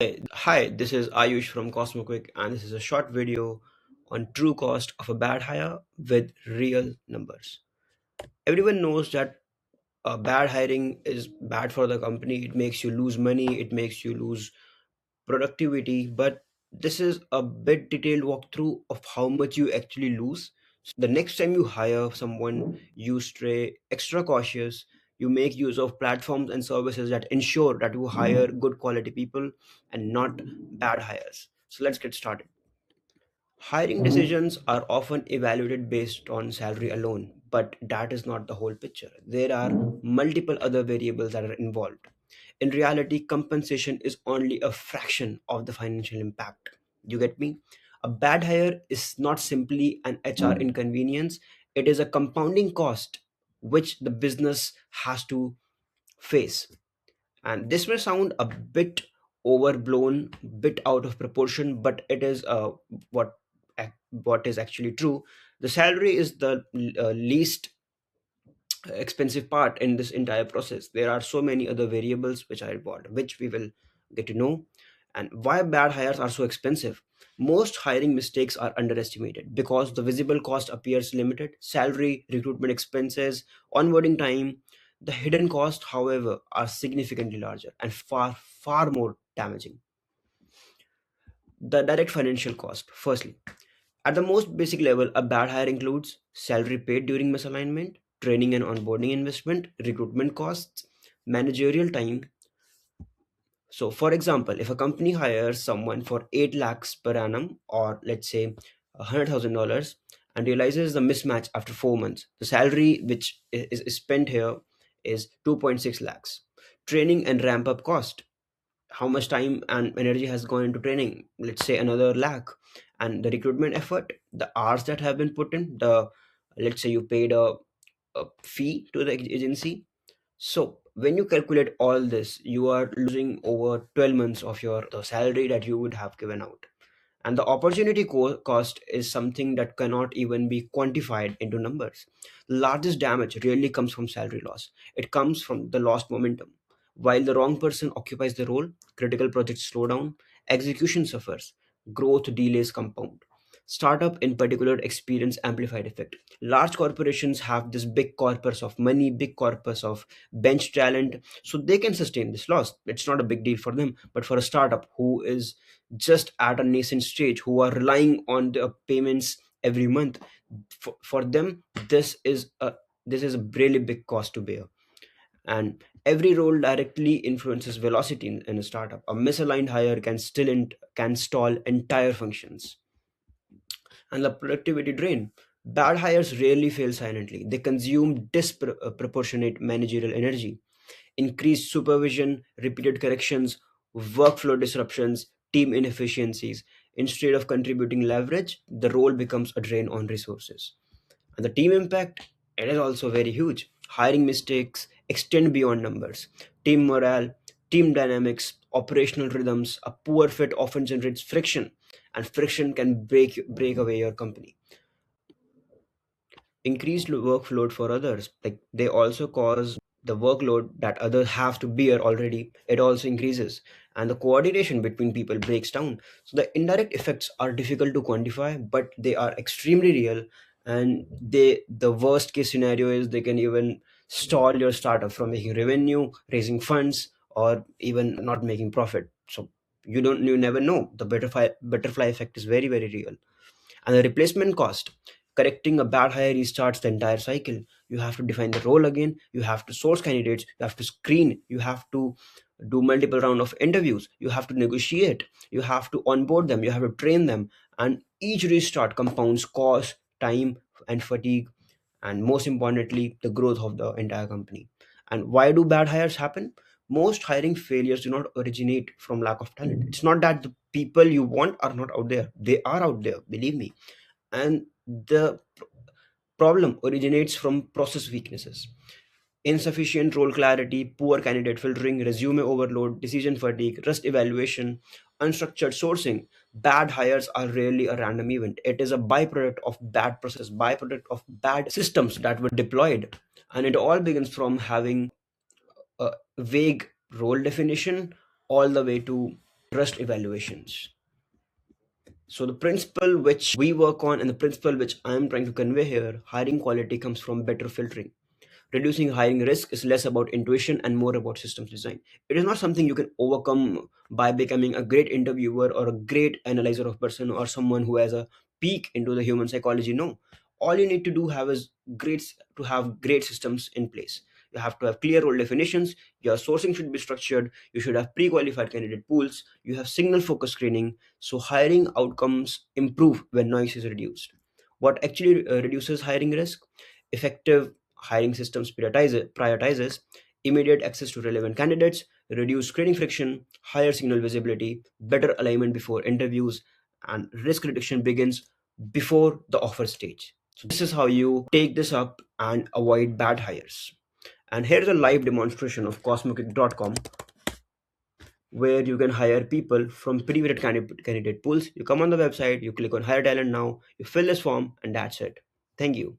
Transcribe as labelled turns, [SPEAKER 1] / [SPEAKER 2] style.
[SPEAKER 1] Hi, this is Ayush from CosmoQuick, and this is a short video on true cost of a bad hire with real numbers. Everyone knows that bad hiring is bad for the company. It makes you lose money, it makes you lose productivity, but this is a bit detailed walkthrough of how much you actually lose. The next time you hire someone, you stay extra cautious. You make use of platforms and services that ensure that you hire good quality people and not bad hires. So let's get started. Hiring decisions are often evaluated based on salary alone, but that is not the whole picture. There are multiple other variables that are involved. In reality, compensation is only a fraction of the financial impact. You get me? A bad hire is not simply an HR inconvenience, it is a compounding cost which the business has to face. And this may sound a bit overblown, bit out of proportion, but it is what is actually true. The salary is the least expensive part in this entire process. There are so many other variables which are involved, which we will get to know. And why bad hires are so expensive. Most hiring mistakes are underestimated because the visible cost appears limited: salary, recruitment expenses, onboarding time. The hidden costs, however, are significantly larger and far more damaging. The direct financial cost. Firstly, at the most basic level, a bad hire includes salary paid during misalignment, training and onboarding investment, recruitment costs, managerial time. So, for example, if a company hires someone for 8 lakhs per annum, or let's say $100,000, and realizes the mismatch after 4 months, the salary which is spent here is 2.6 lakhs. Training and ramp up cost: how much time and energy has gone into training, let's say another lakh. And the recruitment effort, the hours that have been put in, the let's say you paid a fee to the agency. So when you calculate all this, you are losing over 12 months of your the salary that you would have given out. And the opportunity cost is something that cannot even be quantified into numbers. The largest damage really comes from salary loss. It comes from the lost momentum. While the wrong person occupies the role, critical projects slow down, execution suffers, growth delays compound. Startup in particular experience amplified effect. Large corporations have this big corpus of money, big corpus of bench talent, so they can sustain this loss. It's not a big deal for them, but for a startup who is just at a nascent stage, who are relying on the payments every month, for them this is a really big cost to bear. And every role directly influences velocity in a startup. A misaligned hire can stall entire functions. And the productivity drain. Bad hires rarely fail silently. They consume disproportionate managerial energy, increased supervision, repeated corrections, workflow disruptions, team inefficiencies. Instead of contributing leverage, the role becomes a drain on resources. And the team impact, it is also very huge. Hiring mistakes extend beyond numbers. Team morale, team dynamics, operational rhythms, a poor fit often generates friction, and friction can break away your company. Increased workload for others, like they also cause the workload that others have to bear already, it also increases, and the coordination between people breaks down. So the indirect effects are difficult to quantify, but they are extremely real. And the worst case scenario is they can even stall your startup from making revenue, raising funds, or even not making profit. So you never know. The butterfly effect is very, very real. And the replacement cost, correcting a bad hire restarts the entire cycle. You have to define the role again, you have to source candidates, you have to screen, you have to do multiple round of interviews, you have to negotiate, you have to onboard them, you have to train them. And each restart compounds cost, time, and fatigue, and most importantly the growth of the entire company. And why do bad hires happen? Most hiring failures do not originate from lack of talent. It's not that the people you want are not out there, they are out there, believe me. And the problem originates from process weaknesses: insufficient role clarity, poor candidate filtering, resume overload, decision fatigue, rust evaluation, unstructured sourcing. Bad hires are rarely a random event. It is a byproduct of bad process, byproduct of bad systems that were deployed. And it all begins from having a vague role definition all the way to trust evaluations. So the principle which we work on and the principle which I am trying to convey here, hiring quality comes from better filtering. Reducing hiring risk is less about intuition and more about systems design. It is not something you can overcome by becoming a great interviewer or a great analyzer of person or someone who has a peek into the human psychology. No, all you need to do have is great to have great systems in place. You have to have clear role definitions. Your sourcing should be structured. You should have pre-qualified candidate pools. You have signal focused screening, so hiring outcomes improve when noise is reduced. What actually reduces hiring risk? Effective hiring systems prioritizes immediate access to relevant candidates, reduce screening friction, higher signal visibility, better alignment before interviews, and risk reduction begins before the offer stage. So this is how you take this up and avoid bad hires. And here's a live demonstration of CosmoQuick.com where you can hire people from pre-vetted candidate pools. You come on the website, you click on hire talent now, you fill this form, and that's it. Thank you.